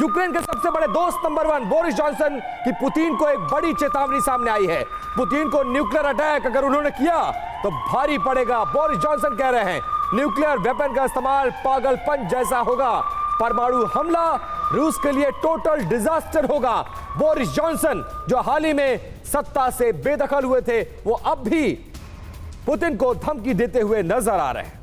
Ukraine के सबसे बड़े दोस्त नंबर 1 बोरिस जॉनसन की पुतिन को एक बड़ी चेतावनी सामने आई है। पुतिन को न्यूक्लियर अटैक अगर उन्होंने किया तो भारी पड़ेगा। बोरिस जॉनसन कह रहे हैं न्यूक्लियर वेपन का इस्तेमाल पागलपन जैसा होगा। परमाणु हमला रूस के लिए टोटल डिजास्टर होगा। बोरिस जॉनसन जो हाल ही में सत्ता से बेदखल हुए थे, वो अब भी पुतिन को धमकी देते हुए नजर आ रहे हैं।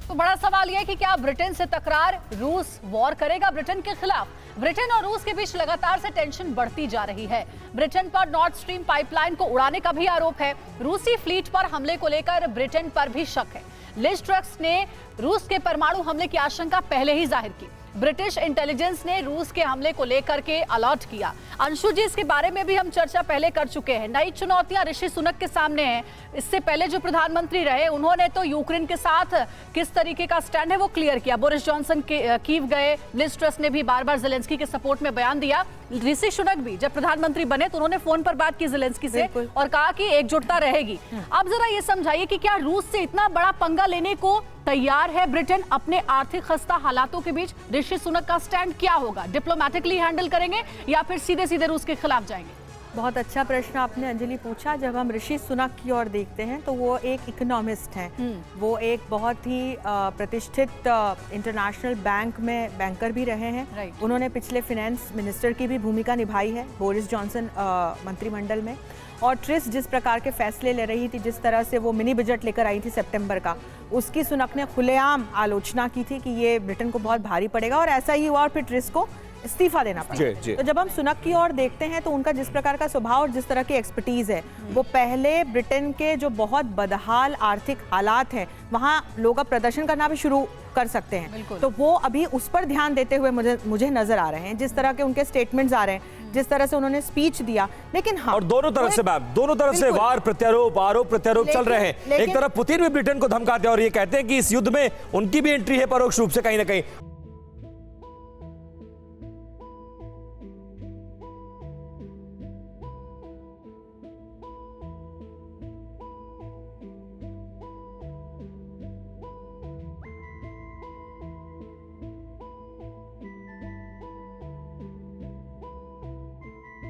तो बड़ा सवाल यह है कि क्या ब्रिटेन से तकरार, रूस वॉर करेगा ब्रिटेन के खिलाफ? ब्रिटेन और रूस के बीच लगातार से टेंशन बढ़ती जा रही है। ब्रिटेन पर नॉर्थ स्ट्रीम पाइपलाइन को उड़ाने का भी आरोप है। रूसी फ्लीट पर हमले को लेकर ब्रिटेन पर भी शक है। लिज ट्रस ने रूस के परमाणु हमले की आशंका पहले ही जाहिर की। ब्रिटिश इंटेलिजेंस ने रूस के हमले को लेकर के अलर्ट किया। अंशु जी, इसके बारे में भी हम चर्चा पहले कर चुके हैं। नई चुनौतियां ऋषि सुनक के सामने हैं। इससे पहले जो प्रधानमंत्री रहे, उन्होंने तो यूक्रेन के साथ किस तरीके का स्टैंड है वो क्लियर किया। बोरिस जॉनसन कीव गए, लिज ट्रस ने भी बार बार ज़ेलेंस्की के सपोर्ट में बयान दिया। ऋषि सुनक भी जब प्रधानमंत्री बने तो उन्होंने फोन पर बात की ज़ेलेंस्की से और कहा कि एकजुटता रहेगी। अब जरा ये समझाइए कि क्या रूस से इतना बड़ा पंगा लेने को तैयार है ब्रिटेन अपने आर्थिक खस्ता हालातों के बीच? ऋषि सुनक का स्टैंड क्या होगा? डिप्लोमेटिकली हैंडल करेंगे या फिर सीधे सीधे रूस के खिलाफ जाएंगे? बहुत अच्छा प्रश्न आपने अंजलि पूछा। जब हम ऋषि सुनक की ओर देखते हैं तो वो एक इकोनॉमिस्ट हैं। वो एक बहुत ही प्रतिष्ठित इंटरनेशनल बैंक में बैंकर भी रहे हैं। उन्होंने पिछले फाइनेंस मिनिस्टर की भी भूमिका निभाई है बोरिस जॉनसन मंत्रिमंडल में। और ट्रिस जिस प्रकार के फैसले ले रही थी, जिस तरह से वो मिनी बजट लेकर आई थी सितंबर का, उसकी सुनक ने खुलेआम आलोचना की थी कि ये ब्रिटेन को बहुत भारी पड़ेगा। और ऐसा ही हुआ और फिर ट्रिस को इस्तीफा देना पड़ा। तो जब हम सुनक की ओर देखते हैं तो उनका जिस प्रकार का स्वभाव और जिस तरह की एक्सपर्टीज है, वो पहले ब्रिटेन के जो बहुत बदहाल आर्थिक हालात हैं वहाँ लोग अब प्रदर्शन करना भी शुरू कर सकते हैं। तो वो अभी उस पर ध्यान देते हुए मुझे नजर आ रहे हैं, जिस तरह के उनके स्टेटमेंट्स आ रहे हैं, जिस तरह से उन्होंने स्पीच दिया। लेकिन हाँ, और दोनों तरफ से मैम, दोनों तरफ से वार प्रत्यारोप, आरोप प्रत्यारोप चल रहे हैं। एक तरफ पुतिन भी ब्रिटेन को धमकाते हैं और ये कहते हैं कि इस युद्ध में उनकी भी एंट्री है परोक्ष रूप से कहीं ना कहीं।